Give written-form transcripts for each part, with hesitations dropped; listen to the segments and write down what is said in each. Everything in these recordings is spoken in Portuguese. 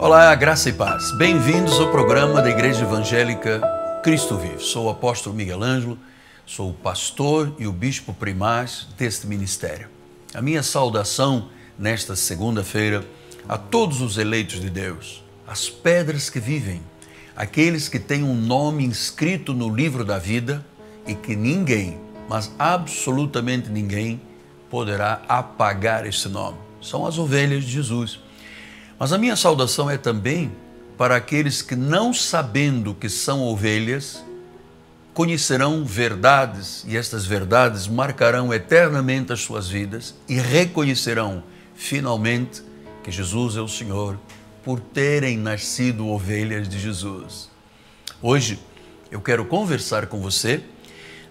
Olá, graça e paz. Bem-vindos ao programa da Igreja Evangélica Cristo Vive. Sou o apóstolo Miguel Ângelo, sou o pastor e o bispo primaz deste ministério. A minha saudação nesta segunda-feira a todos os eleitos de Deus, as pedras que vivem, aqueles que têm um nome inscrito no livro da vida e que ninguém, mas absolutamente ninguém, poderá apagar esse nome. São as ovelhas de Jesus. Mas a minha saudação é também para aqueles que, não sabendo que são ovelhas, conhecerão verdades e estas verdades marcarão eternamente as suas vidas e reconhecerão finalmente que Jesus é o Senhor por terem nascido ovelhas de Jesus. Hoje eu quero conversar com você,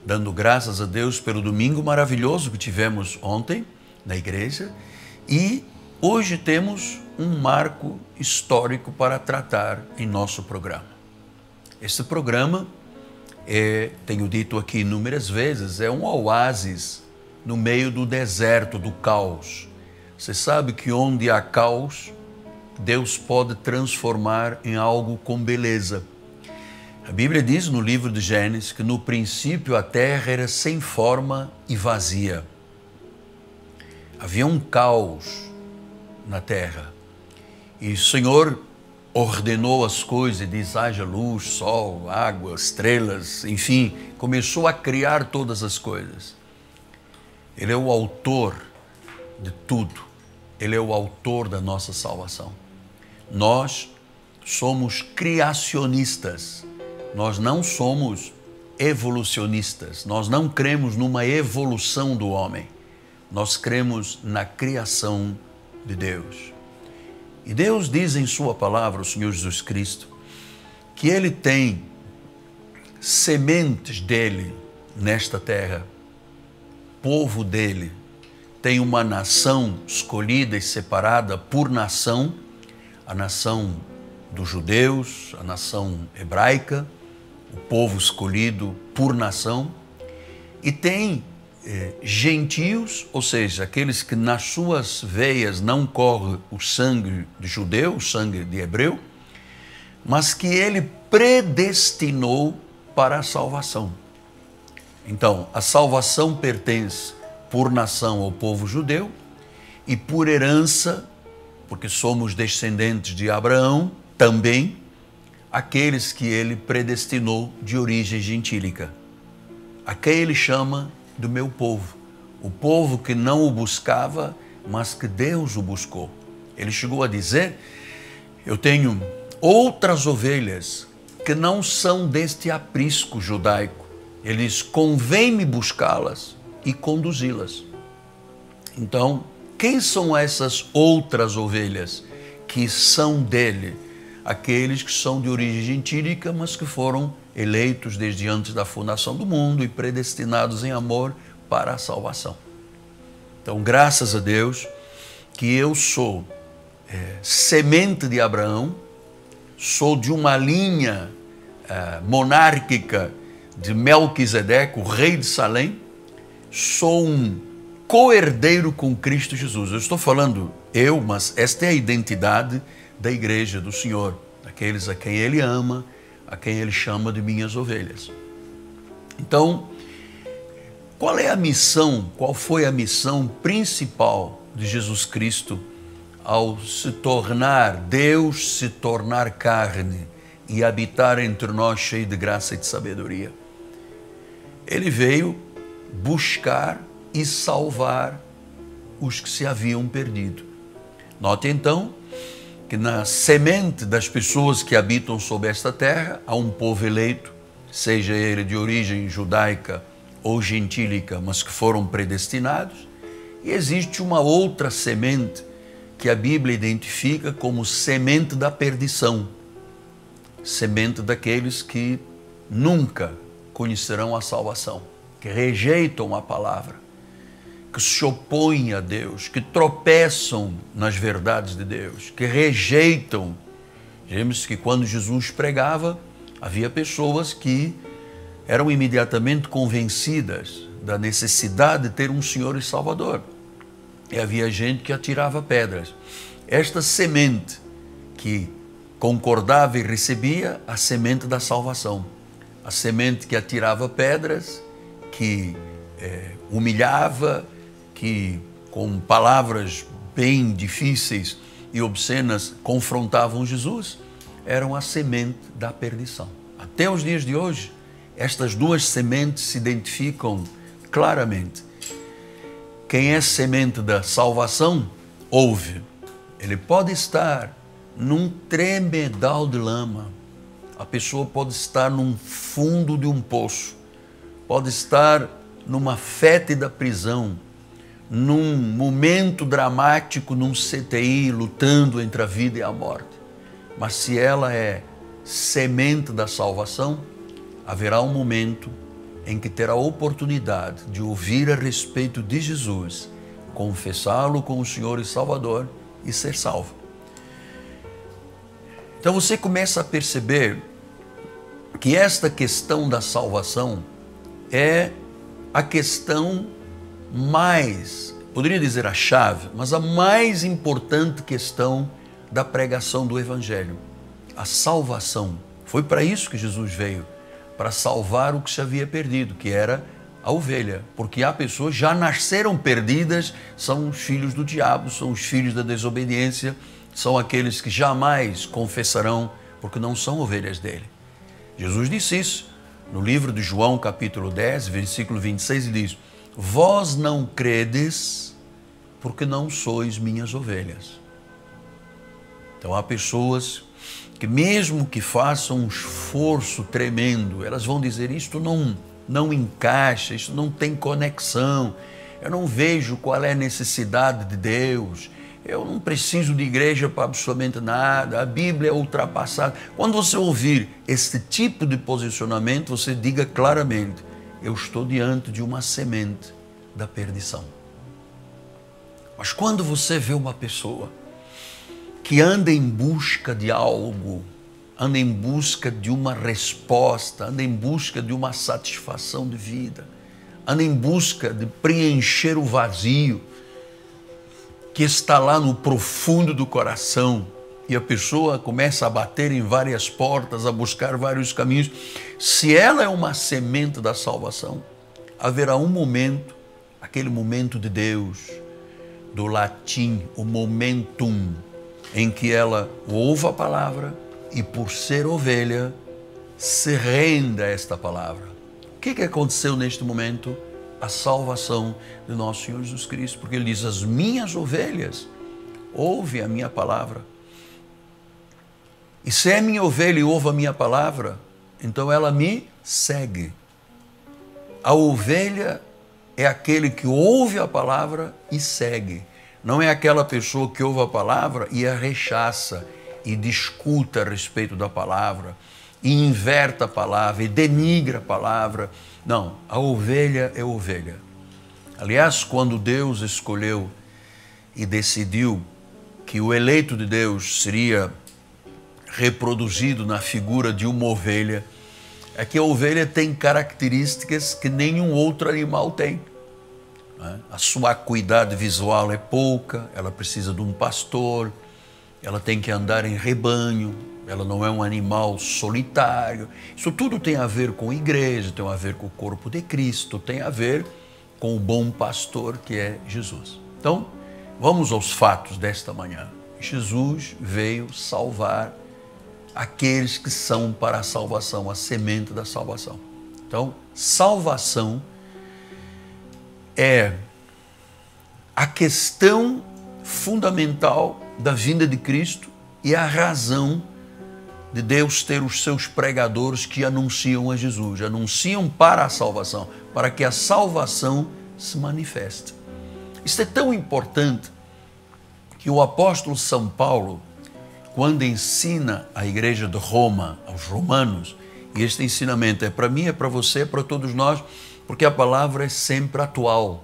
dando graças a Deus pelo domingo maravilhoso que tivemos ontem na igreja, e hoje temos um marco histórico para tratar em nosso programa. Este programa tenho dito aqui inúmeras vezes, é um oásis no meio do deserto, do caos. Você sabe que onde há caos, Deus pode transformar em algo com beleza. A Bíblia diz no livro de Gênesis que no princípio a terra era sem forma e vazia. Havia um caos na terra. E o Senhor ordenou as coisas e diz, haja luz, sol, água, estrelas, enfim, começou a criar todas as coisas. Ele é o autor de tudo. Ele é o autor da nossa salvação. Nós somos criacionistas. Nós não somos evolucionistas. Nós não cremos numa evolução do homem. Nós cremos na criação de Deus. E Deus diz em sua palavra, o Senhor Jesus Cristo, que Ele tem sementes dele nesta terra, povo dele, tem uma nação escolhida e separada por nação, a nação dos judeus, a nação hebraica, o povo escolhido por nação, e tem gentios, ou seja, aqueles que nas suas veias não corre o sangue de judeu, o sangue de hebreu, mas que ele predestinou para a salvação. Então, a salvação pertence por nação ao povo judeu e por herança, porque somos descendentes de Abraão, também aqueles que ele predestinou de origem gentílica. A quem ele chama do meu povo, o povo que não o buscava, mas que Deus o buscou. Ele chegou a dizer, eu tenho outras ovelhas que não são deste aprisco judaico. Ele diz, convém-me buscá-las e conduzi-las. Então, quem são essas outras ovelhas que são dele? Aqueles que são de origem gentílica, mas que foram eleitos desde antes da fundação do mundo e predestinados em amor para a salvação. Então, graças a Deus que eu sou semente de Abraão, sou de uma linha monárquica de Melquisedeque, o rei de Salém, sou um co-herdeiro com Cristo Jesus. Eu estou falando mas esta é a identidade da igreja do Senhor, aqueles a quem Ele ama, a quem Ele chama de minhas ovelhas. Então, qual é a missão, qual foi a missão principal de Jesus Cristo ao se tornar Deus, se tornar carne e habitar entre nós cheio de graça e de sabedoria? Ele veio buscar e salvar os que se haviam perdido. Note então que na semente das pessoas que habitam sobre esta terra há um povo eleito, seja ele de origem judaica ou gentílica, mas que foram predestinados, e existe uma outra semente que a Bíblia identifica como semente da perdição, semente daqueles que nunca conhecerão a salvação, que rejeitam a palavra, que se opõem a Deus, que tropeçam nas verdades de Deus, que rejeitam. Vemos que quando Jesus pregava, havia pessoas que eram imediatamente convencidas da necessidade de ter um Senhor e Salvador. E havia gente que atirava pedras. Esta semente que concordava e recebia a semente da salvação. A semente que atirava pedras, que humilhava, que com palavras bem difíceis e obscenas confrontavam Jesus, eram a semente da perdição. Até os dias de hoje, estas duas sementes se identificam claramente. Quem é semente da salvação, ouve. Ele pode estar num tremedal de lama. A pessoa pode estar num fundo de um poço. Pode estar numa fétida prisão, num momento dramático, num CTI, lutando entre a vida e a morte. Mas se ela é semente da salvação, haverá um momento em que terá a oportunidade de ouvir a respeito de Jesus, confessá-lo como Senhor e Salvador e ser salvo. Então você começa a perceber que esta questão da salvação é a questão mais, poderia dizer a chave, mas a mais importante questão da pregação do Evangelho. A salvação. Foi para isso que Jesus veio, para salvar o que se havia perdido, que era a ovelha. Porque há pessoas que já nasceram perdidas, são os filhos do diabo, são os filhos da desobediência, são aqueles que jamais confessarão, porque não são ovelhas dele. Jesus disse isso no livro de João, capítulo 10, versículo 26, e diz: vós não credes porque não sois minhas ovelhas. Então há pessoas que mesmo que façam um esforço tremendo, elas vão dizer, isto não encaixa, isto não tem conexão, eu não vejo qual é a necessidade de Deus, eu não preciso de igreja para absolutamente nada, a Bíblia é ultrapassada. Quando você ouvir esse tipo de posicionamento, você diga claramente, eu estou diante de uma semente da perdição. Mas quando você vê uma pessoa que anda em busca de algo, anda em busca de uma resposta, anda em busca de uma satisfação de vida, anda em busca de preencher o vazio que está lá no profundo do coração, e a pessoa começa a bater em várias portas, a buscar vários caminhos. Se ela é uma semente da salvação, haverá um momento, aquele momento de Deus, do latim, o momentum, em que ela ouve a palavra e, por ser ovelha, se rende a esta palavra. O que aconteceu neste momento? A salvação de nosso Senhor Jesus Cristo, porque Ele diz, as minhas ovelhas ouvem a minha palavra. E se é minha ovelha e ouve a minha palavra, então ela me segue. A ovelha é aquele que ouve a palavra e segue. Não é aquela pessoa que ouve a palavra e a rechaça e discuta a respeito da palavra, e inverta a palavra, e denigra a palavra. Não, a ovelha é ovelha. Aliás, quando Deus escolheu e decidiu que o eleito de Deus seria reproduzido na figura de uma ovelha, é que a ovelha tem características que nenhum outro animal tem. A sua acuidade visual é pouca, ela precisa de um pastor, ela tem que andar em rebanho, ela não é um animal solitário. Isso tudo tem a ver com a igreja, tem a ver com o corpo de Cristo, tem a ver com o bom pastor que é Jesus. Então, vamos aos fatos desta manhã. Jesus veio salvar aqueles que são para a salvação, a semente da salvação. Então, salvação é a questão fundamental da vinda de Cristo e a razão de Deus ter os seus pregadores que anunciam a Jesus, anunciam para a salvação, para que a salvação se manifeste. Isso é tão importante que o apóstolo São Paulo, quando ensina a igreja de Roma, aos romanos, e este ensinamento é para mim, é para você, é para todos nós, porque a palavra é sempre atual.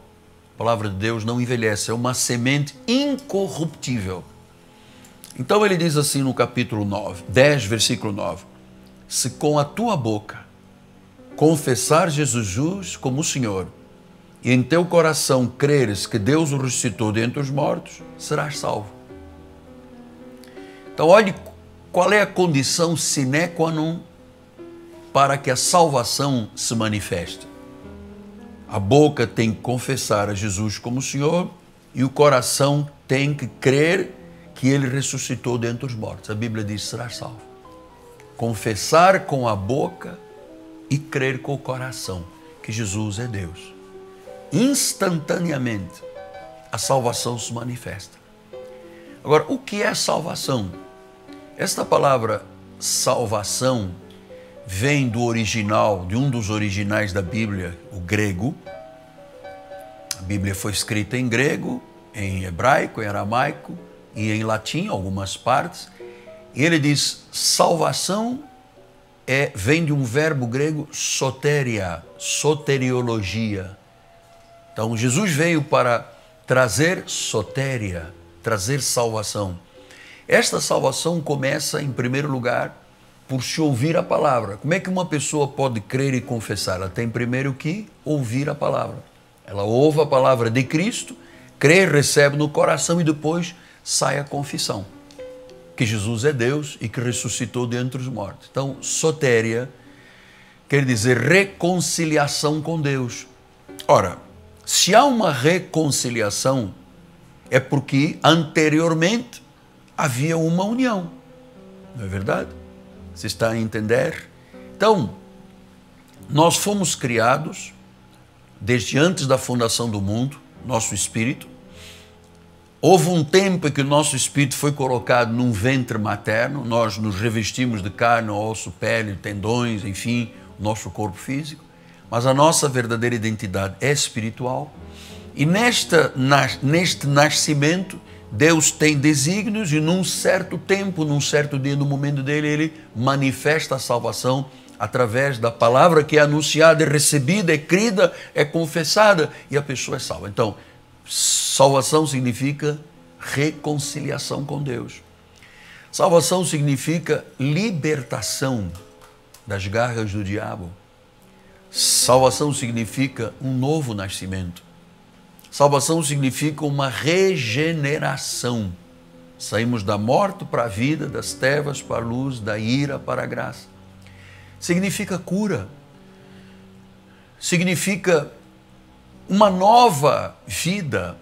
A palavra de Deus não envelhece, é uma semente incorruptível. Então ele diz assim no capítulo 10, versículo 9, se com a tua boca confessar Jesus como o Senhor, e em teu coração creres que Deus o ressuscitou dentre os mortos, serás salvo. Então olhe qual é a condição sine qua non para que a salvação se manifeste? A boca tem que confessar a Jesus como Senhor e o coração tem que crer que Ele ressuscitou dentre os mortos. A Bíblia diz, serás salvo. Confessar com a boca e crer com o coração que Jesus é Deus. Instantaneamente, a salvação se manifesta. Agora, o que é salvação? Esta palavra salvação vem do original, de um dos originais da Bíblia, o grego. A Bíblia foi escrita em grego, em hebraico, em aramaico e em latim, algumas partes. E ele diz, salvação vem de um verbo grego soteria, soteriologia. Então, Jesus veio para trazer soteria, trazer salvação. Esta salvação começa, em primeiro lugar, por se ouvir a palavra. Como é que uma pessoa pode crer e confessar? Ela tem primeiro que ouvir a palavra. Ela ouve a palavra de Cristo, crê, recebe no coração e depois sai a confissão. Que Jesus é Deus e que ressuscitou dentre os mortos. Então, soteria quer dizer reconciliação com Deus. Ora, se há uma reconciliação, é porque anteriormente havia uma união. Não é verdade? Você está a entender? Então, nós fomos criados, desde antes da fundação do mundo, nosso espírito. Houve um tempo em que o nosso espírito foi colocado num ventre materno, nós nos revestimos de carne, osso, pele, tendões, enfim, o nosso corpo físico, mas a nossa verdadeira identidade é espiritual. E neste nascimento, Deus tem desígnios e num certo tempo, num certo dia, no momento dele, Ele manifesta a salvação através da palavra que é anunciada, é recebida, é crida, é confessada e a pessoa é salva. Então, salvação significa reconciliação com Deus. Salvação significa libertação das garras do diabo. Salvação significa um novo nascimento. Salvação significa uma regeneração. Saímos da morte para a vida, das trevas para a luz, da ira para a graça. Significa cura. Significa uma nova vida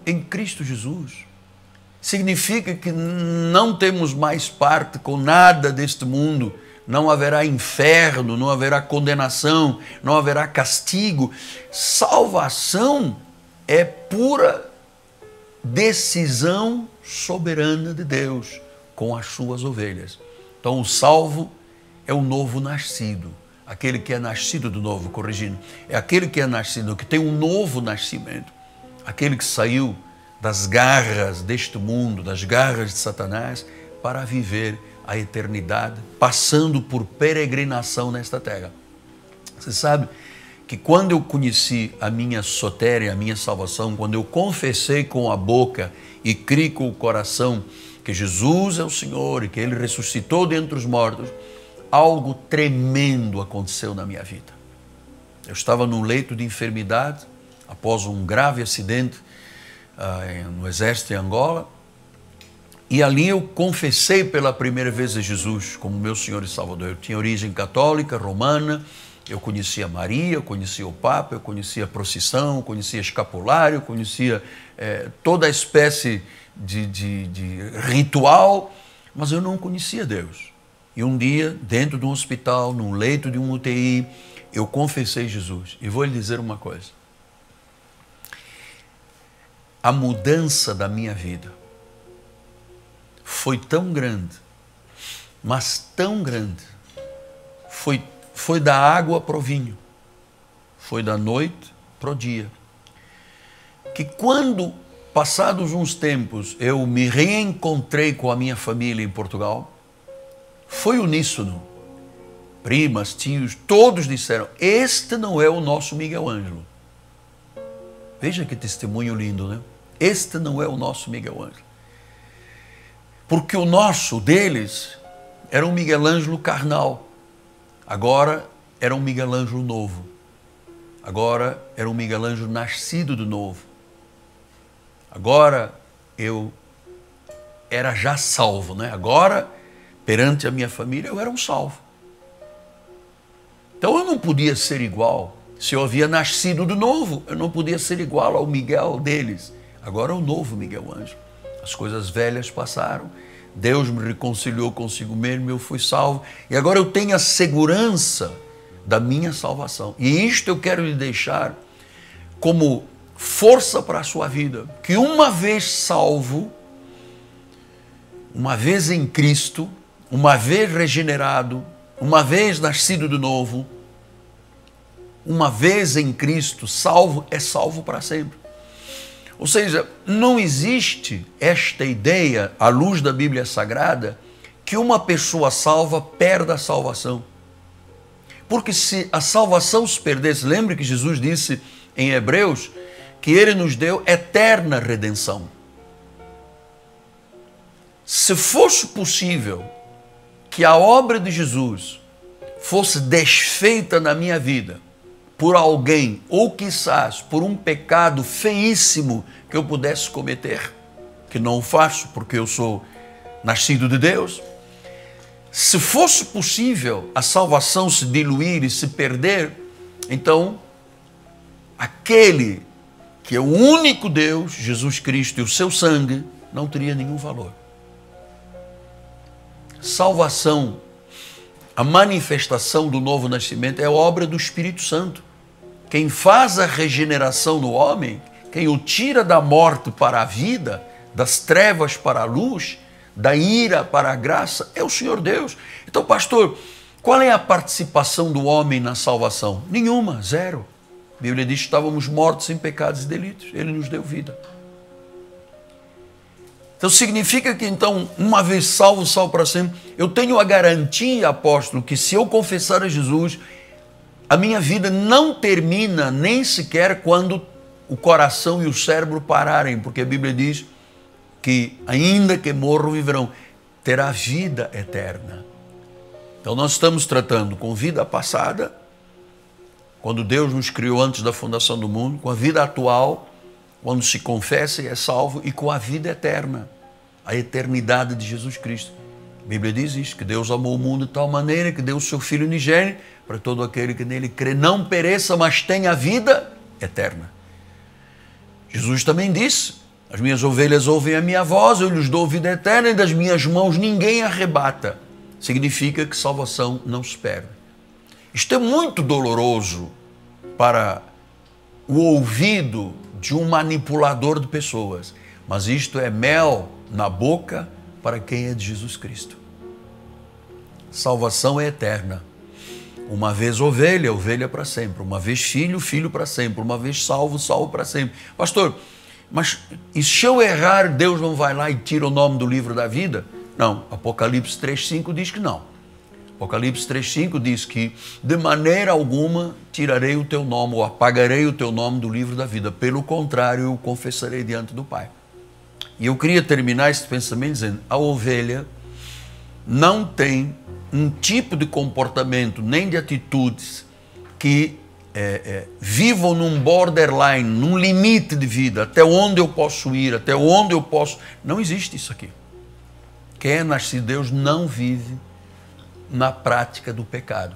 em Cristo Jesus. Significa que não temos mais parte com nada deste mundo. Não haverá inferno, não haverá condenação, não haverá castigo. Salvação é pura decisão soberana de Deus com as suas ovelhas. Então, o salvo é o novo nascido, aquele que é nascido do novo, corrigindo, é aquele que é nascido, que tem um novo nascimento, aquele que saiu das garras deste mundo, das garras de Satanás, para viver a eternidade, passando por peregrinação nesta terra. Você sabe que quando eu conheci a minha sotéria, a minha salvação, quando eu confessei com a boca e criei com o coração que Jesus é o Senhor e que Ele ressuscitou dentre os mortos, algo tremendo aconteceu na minha vida. Eu estava num leito de enfermidade, após um grave acidente no exército em Angola, e ali eu confessei pela primeira vez a Jesus como meu Senhor e Salvador. Eu tinha origem católica, romana, eu conhecia Maria, eu conhecia o Papa, eu conhecia a procissão, eu conhecia escapulário, eu conhecia toda a espécie de ritual, mas eu não conhecia Deus. E um dia, dentro de um hospital, num leito de um UTI, eu confessei Jesus. E vou lhe dizer uma coisa. A mudança da minha vida foi tão grande, mas tão grande, foi da água para o vinho, foi da noite para o dia, que quando, passados uns tempos, eu me reencontrei com a minha família em Portugal, foi uníssono. Primas, tios, todos disseram, este não é o nosso Miguel Ângelo. Veja que testemunho lindo, né? Este não é o nosso Miguel Ângelo. Porque o nosso, deles, era um Miguel Ângelo carnal. Agora era um Miguel Ângelo novo. Agora era um Miguel Ângelo nascido de novo. Agora eu era já salvo, né? Agora, perante a minha família, eu era um salvo. Então eu não podia ser igual. Se eu havia nascido de novo, eu não podia ser igual ao Miguel deles. Agora é o novo Miguel Ângelo. As coisas velhas passaram, Deus me reconciliou consigo mesmo, eu fui salvo. E agora eu tenho a segurança da minha salvação. E isto eu quero lhe deixar como força para a sua vida. Que uma vez salvo, uma vez em Cristo, uma vez regenerado, uma vez nascido de novo, uma vez em Cristo, salvo, é salvo para sempre. Ou seja, não existe esta ideia, à luz da Bíblia Sagrada, que uma pessoa salva perde a salvação. Porque se a salvação se perdesse, lembre que Jesus disse em Hebreus que Ele nos deu eterna redenção. Se fosse possível que a obra de Jesus fosse desfeita na minha vida por alguém, ou quizás por um pecado feíssimo que eu pudesse cometer, que não o faço porque eu sou nascido de Deus, se fosse possível a salvação se diluir e se perder, então aquele que é o único Deus, Jesus Cristo, e o seu sangue não teria nenhum valor. Salvação, a manifestação do novo nascimento é obra do Espírito Santo. Quem faz a regeneração no homem, quem o tira da morte para a vida, das trevas para a luz, da ira para a graça, é o Senhor Deus. Então, pastor, qual é a participação do homem na salvação? Nenhuma, zero. A Bíblia diz que estávamos mortos em pecados e delitos. Ele nos deu vida. Então significa que então, uma vez salvo, salvo para sempre, eu tenho a garantia, apóstolo, que se eu confessar a Jesus, a minha vida não termina nem sequer quando o coração e o cérebro pararem, porque a Bíblia diz que ainda que morram, viverão, terá vida eterna. Então nós estamos tratando com vida passada, quando Deus nos criou antes da fundação do mundo, com a vida atual, quando se confessa e é salvo, e com a vida eterna, a eternidade de Jesus Cristo. A Bíblia diz isso, que Deus amou o mundo de tal maneira que deu o seu Filho unigênito para todo aquele que nele crê, não pereça, mas tenha vida eterna. Jesus também disse, as minhas ovelhas ouvem a minha voz, eu lhes dou vida eterna e das minhas mãos ninguém arrebata. Significa que salvação não se perde. Isto é muito doloroso para o ouvido de um manipulador de pessoas, mas isto é mel na boca para quem é de Jesus Cristo. Salvação é eterna. Uma vez ovelha, ovelha para sempre. Uma vez filho, filho para sempre. Uma vez salvo, salvo para sempre. Pastor, mas e se eu errar, Deus não vai lá e tira o nome do livro da vida? Não, Apocalipse 3,5 diz que não. Apocalipse 3,5 diz que de maneira alguma tirarei o teu nome ou apagarei o teu nome do livro da vida. Pelo contrário, eu o confessarei diante do Pai. E eu queria terminar esse pensamento dizendo, a ovelha não tem um tipo de comportamento, nem de atitudes que vivam num borderline, num limite de vida, até onde eu posso ir, até onde eu posso... Não existe isso aqui. Quem é nascido de Deus não vive na prática do pecado.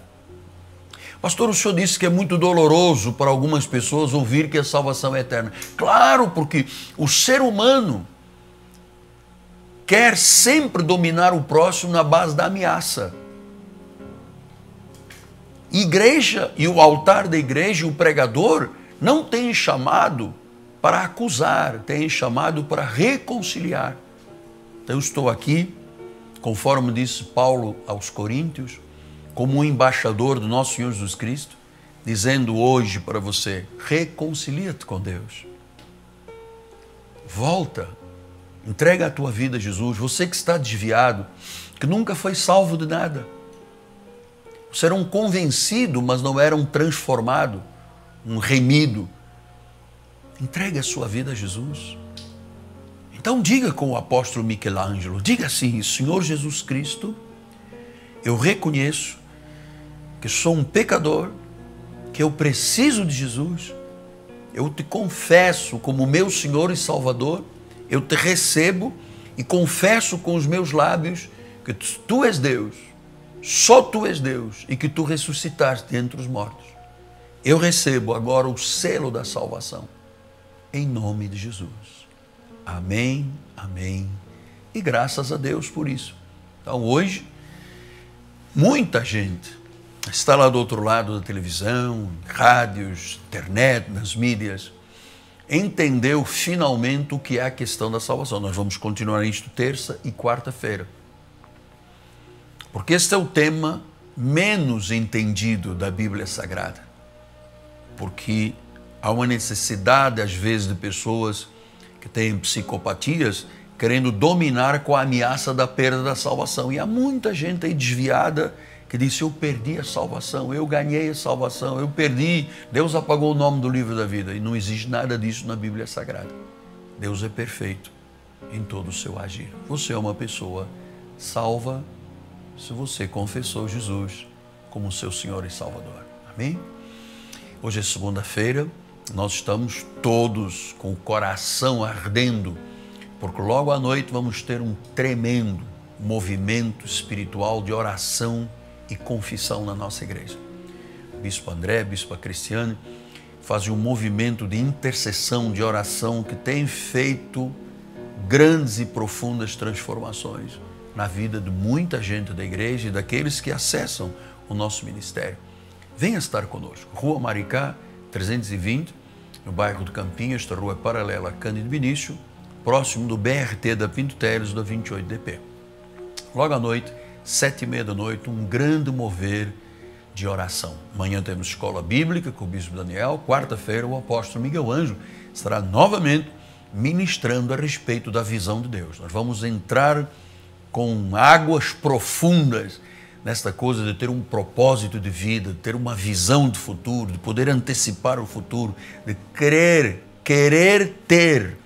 Pastor, o senhor disse que é muito doloroso para algumas pessoas ouvir que a salvação é eterna. Claro, porque o ser humano quer sempre dominar o próximo na base da ameaça. Igreja e o altar da igreja, o pregador, não tem chamado para acusar, tem chamado para reconciliar. Então eu estou aqui, conforme disse Paulo aos Coríntios, como um embaixador do nosso Senhor Jesus Cristo, dizendo hoje para você, reconcilia-te com Deus. Volta, entrega a tua vida a Jesus. Você que está desviado, que nunca foi salvo de nada. Você era um convencido, mas não era um transformado, um remido. Entregue a sua vida a Jesus. Então diga com o apóstolo Michelangelo, diga assim, Senhor Jesus Cristo, eu reconheço que sou um pecador, que eu preciso de Jesus, eu te confesso como meu Senhor e Salvador, eu te recebo e confesso com os meus lábios que tu és Deus, só tu és Deus e que tu ressuscitaste entre os mortos, eu recebo agora o selo da salvação, em nome de Jesus. Amém, amém e graças a Deus por isso. Então hoje, muita gente está lá do outro lado da televisão, rádios, internet, nas mídias, entendeu finalmente o que é a questão da salvação. Nós vamos continuar isto terça e quarta-feira, porque este é o tema menos entendido da Bíblia Sagrada, porque há uma necessidade às vezes de pessoas que têm psicopatias querendo dominar com a ameaça da perda da salvação, e há muita gente aí desviada que disse: eu perdi a salvação, eu ganhei a salvação, eu perdi, Deus apagou o nome do livro da vida. E não existe nada disso na Bíblia Sagrada. Deus é perfeito em todo o seu agir. Você é uma pessoa salva se você confessou Jesus como seu Senhor e Salvador. Amém? Hoje é segunda-feira, nós estamos todos com o coração ardendo, porque logo à noite vamos ter um tremendo movimento espiritual de oração e confissão na nossa igreja. O Bispo André, Bispo Cristiane fazem um movimento de intercessão, de oração que tem feito grandes e profundas transformações na vida de muita gente da igreja e daqueles que acessam o nosso ministério. Venha estar conosco. Rua Maricá, 320, no bairro do Campinho. Esta rua é paralela a Cândido Vinícius, próximo do BRT da Pinto Teles, da 28DP. Logo à noite, 7h30 da noite, um grande mover de oração. Amanhã temos escola bíblica com o Bispo Daniel. Quarta-feira, o apóstolo Miguel Ângelo estará novamente ministrando a respeito da visão de Deus. Nós vamos entrar com águas profundas nesta coisa de ter um propósito de vida, de ter uma visão de futuro, de poder antecipar o futuro, de querer ter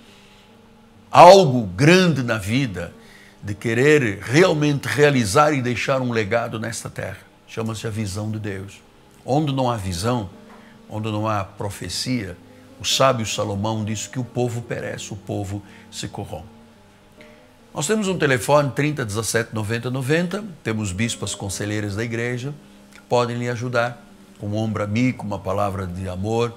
algo grande na vida, de querer realmente realizar e deixar um legado nesta terra. Chama-se a visão de Deus. Onde não há visão, onde não há profecia, o sábio Salomão disse que o povo perece, o povo se corrompe. Nós temos um telefone 30 17 90 90, temos bispas conselheiras da igreja que podem lhe ajudar com um ombro amigo, uma palavra de amor.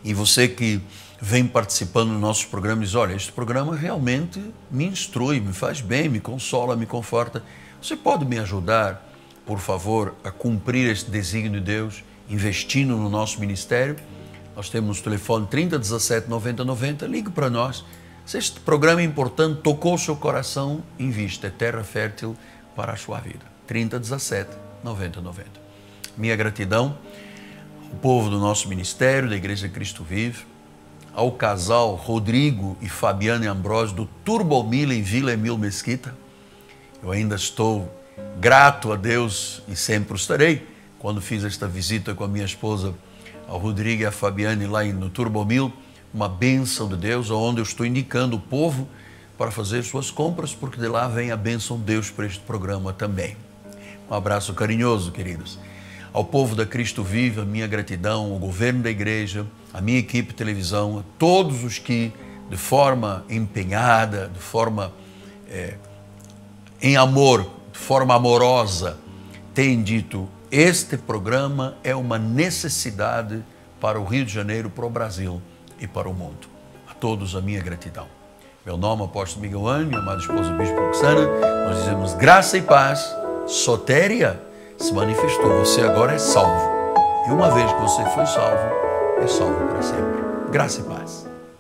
E você que vem participando no nosso programa e diz: olha, este programa realmente me instrui, me faz bem, me consola, me conforta. Você pode me ajudar, por favor, a cumprir este desígnio de Deus, investindo no nosso ministério? Nós temos o telefone 30 17 90 90, ligue para nós. Se este programa é importante, tocou o seu coração, invista, é terra fértil para a sua vida. 30 17 90 90. Minha gratidão ao povo do nosso ministério, da Igreja Cristo Vive, ao casal Rodrigo e Fabiane Ambrosio do Turbomil em Vila Emil Mesquita. Eu ainda estou grato a Deus e sempre o estarei. Quando fiz esta visita com a minha esposa, ao Rodrigo e a Fabiane lá no Turbomil, uma bênção de Deus, onde eu estou indicando o povo para fazer suas compras, porque de lá vem a bênção de Deus para este programa também. Um abraço carinhoso, queridos. Ao povo da Cristo Vive, a minha gratidão, ao governo da igreja, a minha equipe de televisão, a todos os que, de forma empenhada, de forma em amor, de forma amorosa, têm dito: este programa é uma necessidade para o Rio de Janeiro, para o Brasil e para o mundo. A todos a minha gratidão. Meu nome é apóstolo Miguel Ângelo, minha amada esposa Bispo Roxana. Nós dizemos graça e paz. Sotéria se manifestou. Você agora é salvo. E uma vez que você foi salvo, é salvo para sempre. Graça e paz.